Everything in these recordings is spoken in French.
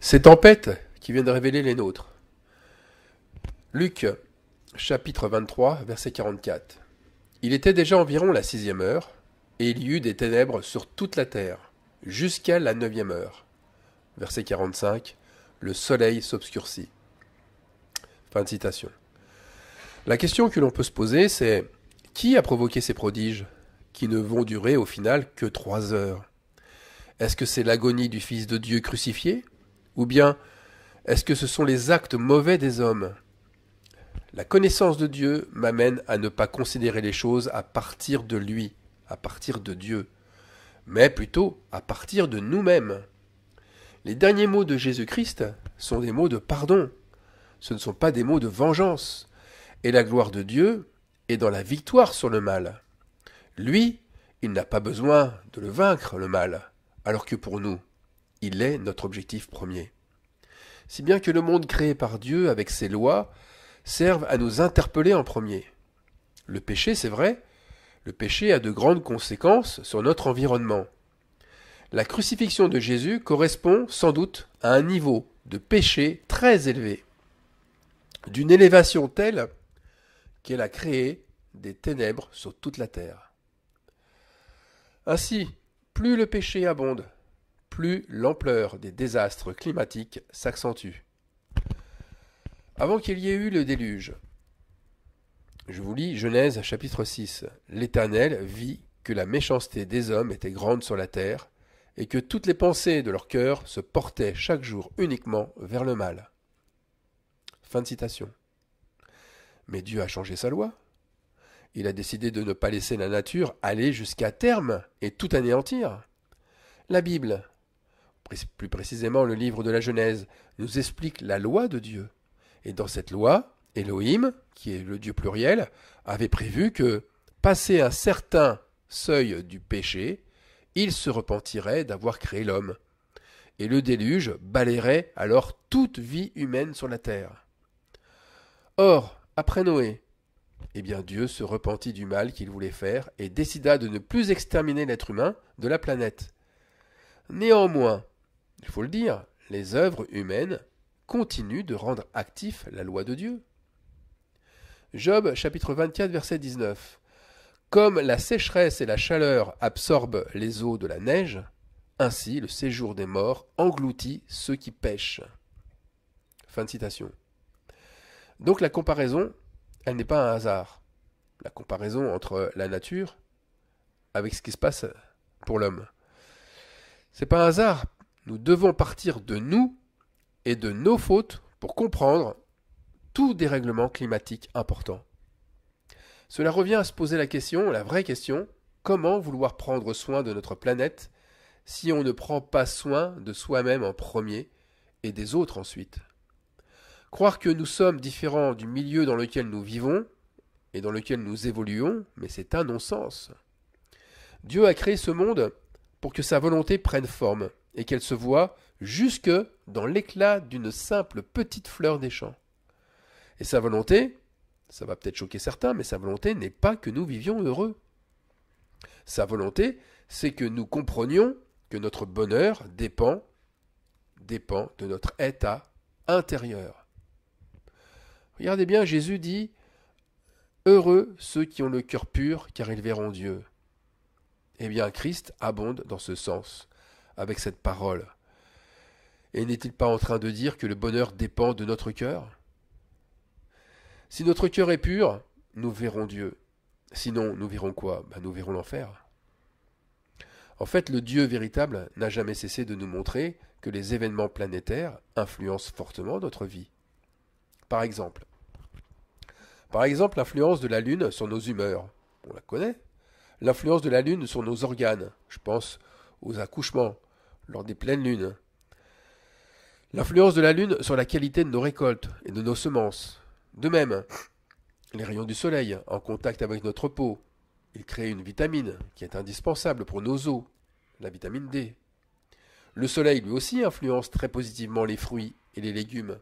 Ces tempêtes qui viennent révéler les nôtres. Luc, chapitre 23, verset 44. Il était déjà environ la 6e heure, et il y eut des ténèbres sur toute la terre, jusqu'à la 9e heure. Verset 45. Le soleil s'obscurcit. Fin de citation. La question que l'on peut se poser, c'est qui a provoqué ces prodiges, qui ne vont durer au final que 3 heures? Est-ce que c'est l'agonie du Fils de Dieu crucifié? Ou bien est-ce que ce sont les actes mauvais des hommes? La connaissance de Dieu m'amène à ne pas considérer les choses à partir de lui, à partir de Dieu, mais plutôt à partir de nous-mêmes. Les derniers mots de Jésus-Christ sont des mots de pardon, ce ne sont pas des mots de vengeance, et la gloire de Dieu est dans la victoire sur le mal. Lui, il n'a pas besoin de le vaincre, le mal, alors que pour nous, il est notre objectif premier. Si bien que le monde créé par Dieu avec ses lois serve à nous interpeller en premier. Le péché, c'est vrai, le péché a de grandes conséquences sur notre environnement. La crucifixion de Jésus correspond sans doute à un niveau de péché très élevé, d'une élévation telle qu'elle a créé des ténèbres sur toute la terre. Ainsi, plus le péché abonde, plus l'ampleur des désastres climatiques s'accentue. Avant qu'il y ait eu le déluge, je vous lis Genèse chapitre 6. L'Éternel vit que la méchanceté des hommes était grande sur la terre, et que toutes les pensées de leur cœur se portaient chaque jour uniquement vers le mal. Fin de citation. Mais Dieu a changé sa loi. Il a décidé de ne pas laisser la nature aller jusqu'à terme et tout anéantir. La Bible, plus précisément le livre de la Genèse, nous explique la loi de Dieu. Et dans cette loi, Elohim, qui est le Dieu pluriel, avait prévu que, passé un certain seuil du péché, il se repentirait d'avoir créé l'homme. Et le déluge balayerait alors toute vie humaine sur la terre. Or, après Noé, Dieu se repentit du mal qu'il voulait faire et décida de ne plus exterminer l'être humain de la planète. Néanmoins, il faut le dire, les œuvres humaines continuent de rendre actif la loi de Dieu. Job chapitre 24 verset 19. Comme la sécheresse et la chaleur absorbent les eaux de la neige, ainsi le séjour des morts engloutit ceux qui pêchent. Fin de citation. Donc la comparaison, elle n'est pas un hasard. La comparaison entre la nature avec ce qui se passe pour l'homme. C'est pas un hasard. Nous devons partir de nous et de nos fautes pour comprendre tout dérèglement climatique important. Cela revient à se poser la question, la vraie question, comment vouloir prendre soin de notre planète si on ne prend pas soin de soi-même en premier et des autres ensuite? Croire que nous sommes différents du milieu dans lequel nous vivons et dans lequel nous évoluons, mais c'est un non-sens. Dieu a créé ce monde pour que sa volonté prenne forme et qu'elle se voie jusque dans l'éclat d'une simple petite fleur des champs. Et sa volonté, ça va peut-être choquer certains, mais sa volonté n'est pas que nous vivions heureux. Sa volonté, c'est que nous comprenions que notre bonheur dépend de notre état intérieur. Regardez bien, Jésus dit « Heureux ceux qui ont le cœur pur, car ils verront Dieu ». Eh bien, Christ abonde dans ce sens, avec cette parole. Et n'est-il pas en train de dire que le bonheur dépend de notre cœur ? Si notre cœur est pur, nous verrons Dieu. Sinon, nous verrons quoi ? Nous verrons l'enfer. En fait, le Dieu véritable n'a jamais cessé de nous montrer que les événements planétaires influencent fortement notre vie. Par exemple, l'influence de la Lune sur nos humeurs. On la connaît. L'influence de la Lune sur nos organes. Je pense aux accouchements, lors des pleines lunes. L'influence de la Lune sur la qualité de nos récoltes et de nos semences. De même, les rayons du soleil, en contact avec notre peau, ils créent une vitamine qui est indispensable pour nos os, la vitamine D. Le soleil lui aussi influence très positivement les fruits et les légumes.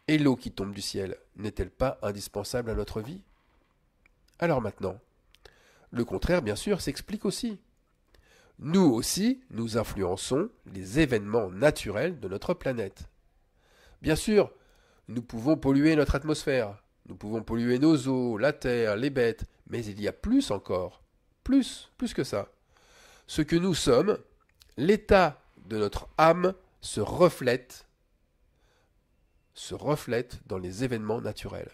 Et l'eau qui tombe du ciel, n'est-elle pas indispensable à notre vie? Alors maintenant, le contraire bien sûr s'explique aussi. nous aussi, nous influençons les événements naturels de notre planète. Bien sûr, nous pouvons polluer notre atmosphère, nous pouvons polluer nos eaux, la terre, les bêtes, mais il y a plus encore, plus que ça. Ce que nous sommes, l'état de notre âme se reflète dans les événements naturels.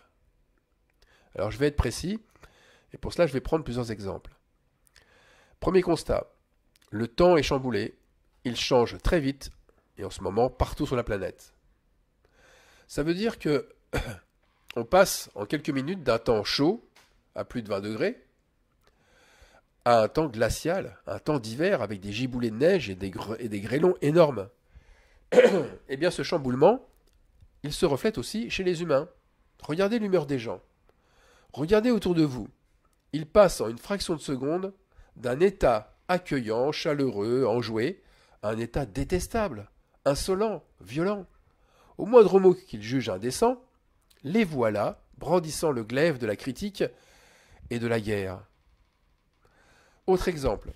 Alors je vais être précis, et pour cela je vais prendre plusieurs exemples. Premier constat, le temps est chamboulé, il change très vite, et en ce moment partout sur la planète. Ça veut dire que on passe en quelques minutes d'un temps chaud, à plus de 20 degrés, à un temps glacial, un temps d'hiver avec des giboulées de neige et des grêlons énormes. Eh bien ce chamboulement, il se reflète aussi chez les humains. Regardez l'humeur des gens. Regardez autour de vous. Ils passent en une fraction de seconde d'un état accueillant, chaleureux, enjoué, à un état détestable, insolent, violent. Au moindre mot qu'ils jugent indécent, les voilà brandissant le glaive de la critique et de la guerre. Autre exemple.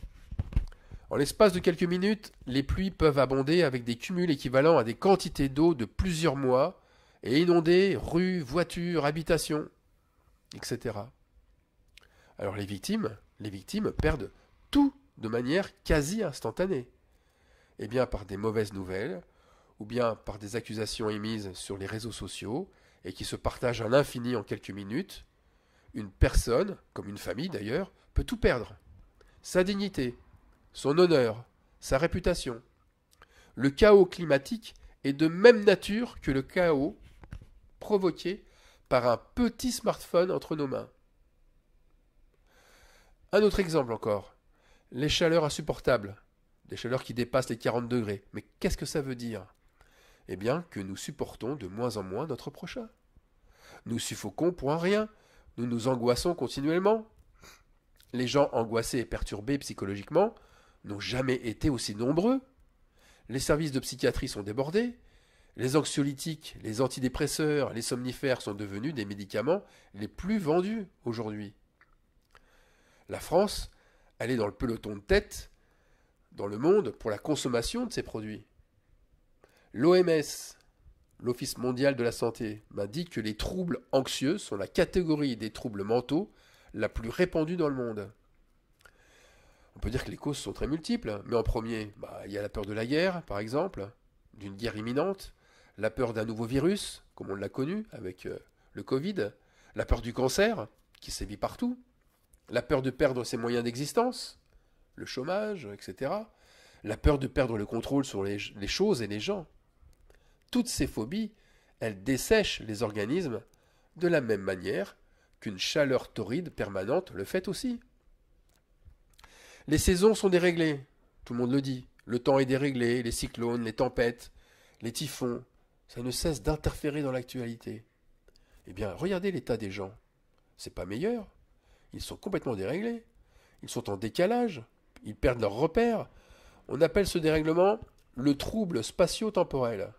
En l'espace de quelques minutes, les pluies peuvent abonder avec des cumuls équivalents à des quantités d'eau de plusieurs mois et inonder rues, voitures, habitations, etc. Alors les victimes perdent tout de manière quasi instantanée. Eh bien par des mauvaises nouvelles, ou bien par des accusations émises sur les réseaux sociaux et qui se partagent à l'infini en quelques minutes, une personne, comme une famille d'ailleurs, peut tout perdre. Sa dignité, son honneur, sa réputation. Le chaos climatique est de même nature que le chaos provoqué par un petit smartphone entre nos mains. Un autre exemple encore. Les chaleurs insupportables. Des chaleurs qui dépassent les 40 degrés. Mais qu'est-ce que ça veut dire? Eh bien, que nous supportons de moins en moins notre prochain. Nous suffoquons pour un rien. Nous nous angoissons continuellement. Les gens angoissés et perturbés psychologiquement n'ont jamais été aussi nombreux. Les services de psychiatrie sont débordés. Les anxiolytiques, les antidépresseurs, les somnifères sont devenus des médicaments les plus vendus aujourd'hui. La France, elle est dans le peloton de tête dans le monde pour la consommation de ces produits. L'OMS, l'Office mondial de la santé, m'indique que les troubles anxieux sont la catégorie des troubles mentaux la plus répandue dans le monde. On peut dire que les causes sont très multiples, mais en premier, il y a la peur de la guerre, par exemple, d'une guerre imminente, la peur d'un nouveau virus, comme on l'a connu avec le Covid, la peur du cancer, qui sévit partout, la peur de perdre ses moyens d'existence, le chômage, etc., la peur de perdre le contrôle sur les choses et les gens. Toutes ces phobies, elles dessèchent les organismes de la même manière qu'une chaleur torride permanente le fait aussi. Les saisons sont déréglées, tout le monde le dit. Le temps est déréglé, les cyclones, les tempêtes, les typhons, ça ne cesse d'interférer dans l'actualité. Eh bien, regardez l'état des gens. C'est pas meilleur. Ils sont complètement déréglés. Ils sont en décalage. Ils perdent leurs repères. On appelle ce dérèglement le trouble spatio-temporel.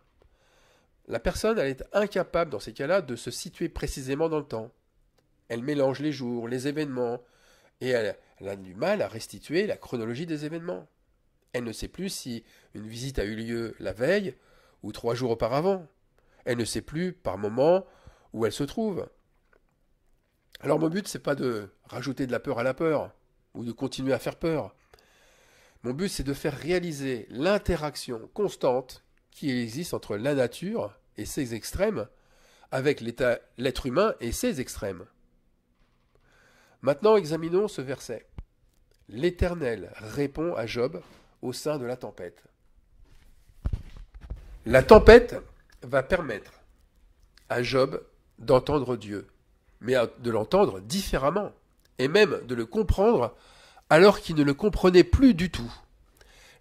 La personne, elle est incapable dans ces cas-là de se situer précisément dans le temps. Elle mélange les jours, les événements, et elle a du mal à restituer la chronologie des événements. Elle ne sait plus si une visite a eu lieu la veille ou 3 jours auparavant. Elle ne sait plus par moment où elle se trouve. Alors mon but, c'est pas de rajouter de la peur à la peur ou de continuer à faire peur. Mon but, c'est de faire réaliser l'interaction constante qui existe entre la nature et ses extrêmes avec l'être humain et ses extrêmes. Maintenant, examinons ce verset. L'Éternel répond à Job au sein de la tempête. La tempête va permettre à Job d'entendre Dieu, mais de l'entendre différemment, et même de le comprendre alors qu'il ne le comprenait plus du tout.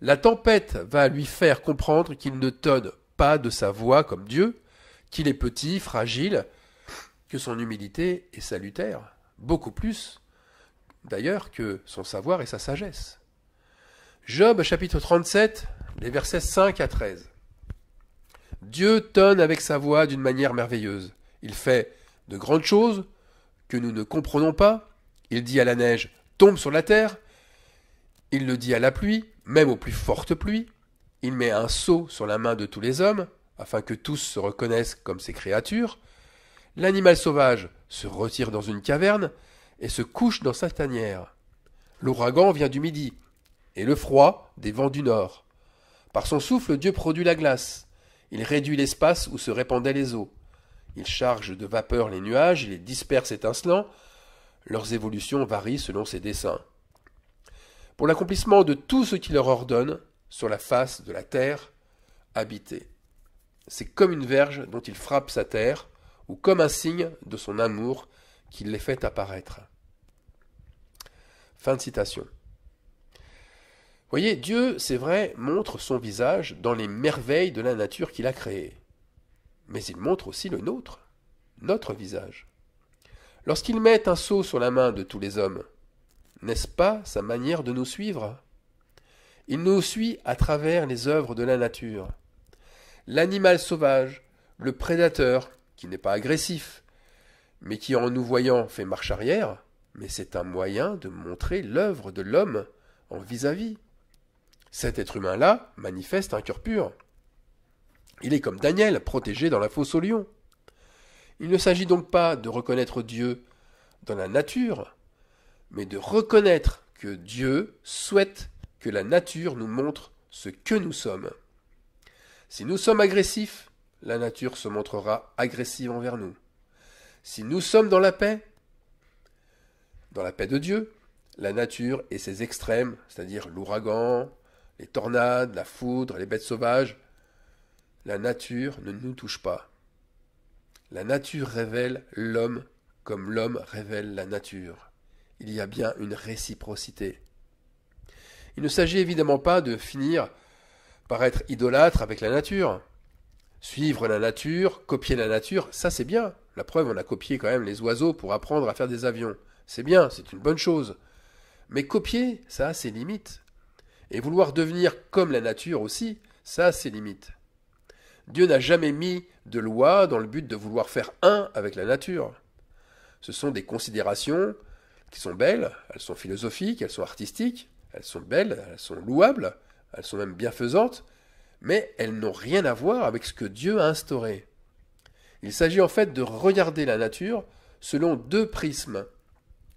La tempête va lui faire comprendre qu'il ne tonne pas de sa voix comme Dieu, qu'il est petit, fragile, que son humilité est salutaire, beaucoup plus d'ailleurs que son savoir et sa sagesse. Job chapitre 37, les versets 5 à 13. Dieu tonne avec sa voix d'une manière merveilleuse. Il fait de grandes choses que nous ne comprenons pas. Il dit à la neige, tombe sur la terre, Il le dit à la pluie, même aux plus fortes pluies. Il met un sceau sur la main de tous les hommes, afin que tous se reconnaissent comme ses créatures. L'animal sauvage se retire dans une caverne et se couche dans sa tanière. L'ouragan vient du midi, et le froid des vents du nord. Par son souffle, Dieu produit la glace. Il réduit l'espace où se répandaient les eaux. Il charge de vapeur les nuages et les disperse étincelants. Leurs évolutions varient selon ses desseins. Pour l'accomplissement de tout ce qu'il leur ordonne, sur la face de la terre, habiter. C'est comme une verge dont il frappe sa terre, ou comme un signe de son amour qu'il les fait apparaître. Fin de citation. Voyez, Dieu, c'est vrai, montre son visage dans les merveilles de la nature qu'il a créée. Mais il montre aussi le nôtre, notre visage. Lorsqu'il met un sceau sur la main de tous les hommes, n'est-ce pas sa manière de nous suivre? Il nous suit à travers les œuvres de la nature. L'animal sauvage, le prédateur, qui n'est pas agressif, mais qui en nous voyant fait marche arrière, mais c'est un moyen de montrer l'œuvre de l'homme en vis-à-vis. Cet être humain-là manifeste un cœur pur. Il est comme Daniel, protégé dans la fosse aux lions. Il ne s'agit donc pas de reconnaître Dieu dans la nature, mais de reconnaître que Dieu souhaite que la nature nous montre ce que nous sommes. Si nous sommes agressifs, la nature se montrera agressive envers nous. Si nous sommes dans la paix de Dieu, la nature et ses extrêmes, c'est-à-dire l'ouragan, les tornades, la foudre, les bêtes sauvages, la nature ne nous touche pas. La nature révèle l'homme comme l'homme révèle la nature. Il y a bien une réciprocité. Il ne s'agit évidemment pas de finir par être idolâtre avec la nature. Suivre la nature, copier la nature, ça c'est bien. La preuve, on a copié quand même les oiseaux pour apprendre à faire des avions. C'est bien, c'est une bonne chose. Mais copier, ça a ses limites. Et vouloir devenir comme la nature aussi, ça a ses limites. Dieu n'a jamais mis de loi dans le but de vouloir faire un avec la nature. Ce sont des considérations qui sont belles, elles sont philosophiques, elles sont artistiques, elles sont belles, elles sont louables, elles sont même bienfaisantes, mais elles n'ont rien à voir avec ce que Dieu a instauré. Il s'agit en fait de regarder la nature selon deux prismes.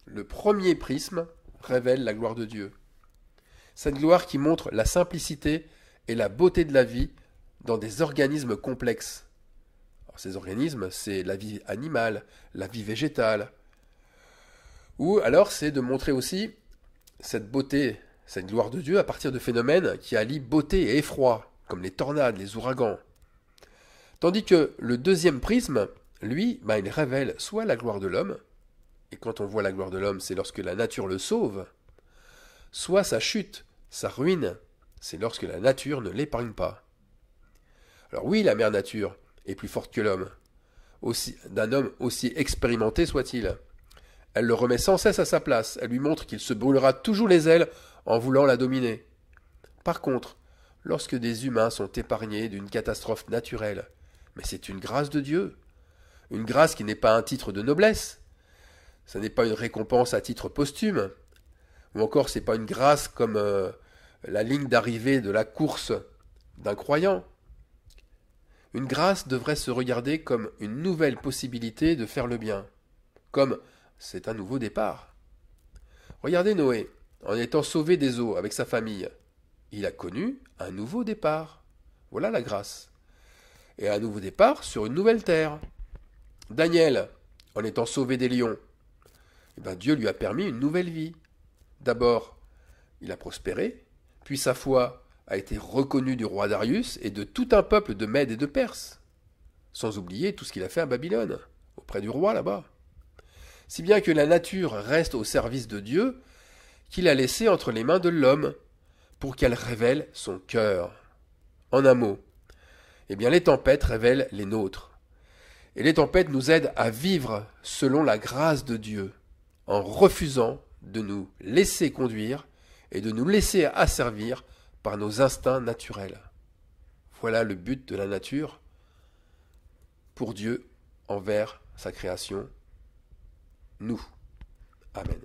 Le premier prisme révèle la gloire de Dieu. Cette gloire qui montre la simplicité et la beauté de la vie dans des organismes complexes. Alors, ces organismes, c'est la vie animale, la vie végétale. Ou alors c'est de montrer aussi cette beauté, cette gloire de Dieu à partir de phénomènes qui allient beauté et effroi, comme les tornades, les ouragans. Tandis que le deuxième prisme, lui, il révèle soit la gloire de l'homme, et quand on voit la gloire de l'homme, c'est lorsque la nature le sauve, soit sa chute, sa ruine, c'est lorsque la nature ne l'épargne pas. Alors oui, la mère nature est plus forte que l'homme, d'un homme aussi expérimenté soit-il. Elle le remet sans cesse à sa place, elle lui montre qu'il se brûlera toujours les ailes en voulant la dominer. Par contre, lorsque des humains sont épargnés d'une catastrophe naturelle, mais c'est une grâce de Dieu, une grâce qui n'est pas un titre de noblesse, ça n'est pas une récompense à titre posthume, ou encore c'est pas une grâce comme la ligne d'arrivée de la course d'un croyant. Une grâce devrait se regarder comme une nouvelle possibilité de faire le bien, comme c'est un nouveau départ. Regardez Noé, en étant sauvé des eaux avec sa famille, il a connu un nouveau départ. Voilà la grâce. Et un nouveau départ sur une nouvelle terre. Daniel, en étant sauvé des lions, Dieu lui a permis une nouvelle vie. D'abord, il a prospéré, puis sa foi a été reconnue du roi Darius et de tout un peuple de Mèdes et de Perses, sans oublier tout ce qu'il a fait à Babylone, auprès du roi là-bas. Si bien que la nature reste au service de Dieu, qu'il a laissé entre les mains de l'homme, pour qu'elle révèle son cœur. En un mot, les tempêtes révèlent les nôtres. Et les tempêtes nous aident à vivre selon la grâce de Dieu, en refusant de nous laisser conduire et de nous laisser asservir par nos instincts naturels. Voilà le but de la nature pour Dieu envers sa création, nous. Amen.